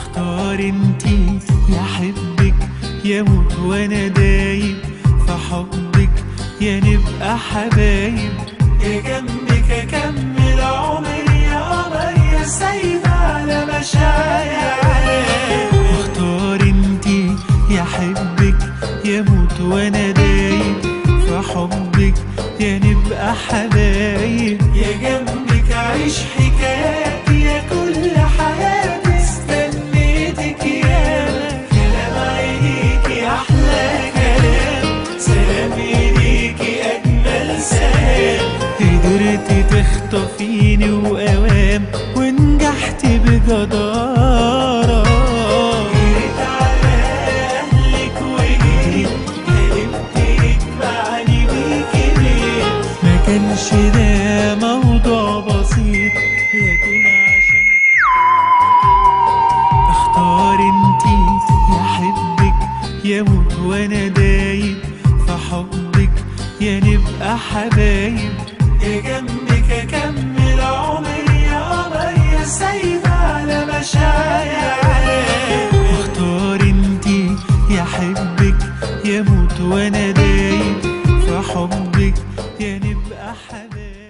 اختار انتي يا حبك يا موت وانا دايب في حبك، يا نبقى حبايب، يا جنبك اكمل عمري يا قمر يا سايبة على مشاعري. اختار انتي يا حبك يا موت وانا دايب في حبك، يا نبقى حبايب، يا جنبك اعيش حكاياتي يا كل حياتي. استنيتك ياما كلام عينيكي احلى كلام، سلام ايديكي اجمل سلام. قدرتي تخطفيني واوام ونجحتي بجدارة. جريت على اهلك وجريت حلمت يجمعني بيكي ليه، ما كانش ده موضوع بسيط لكن عشان اختار انتي يا حبك يا موت وانا دايب في حبك، يا نبقى حبايب، يا جنبك اكمل عمري يا قمر يا سايبة على مشاعري. اختار انتي يا حبك يا موت وانا دايب في حبك، يا نبقى حبايب.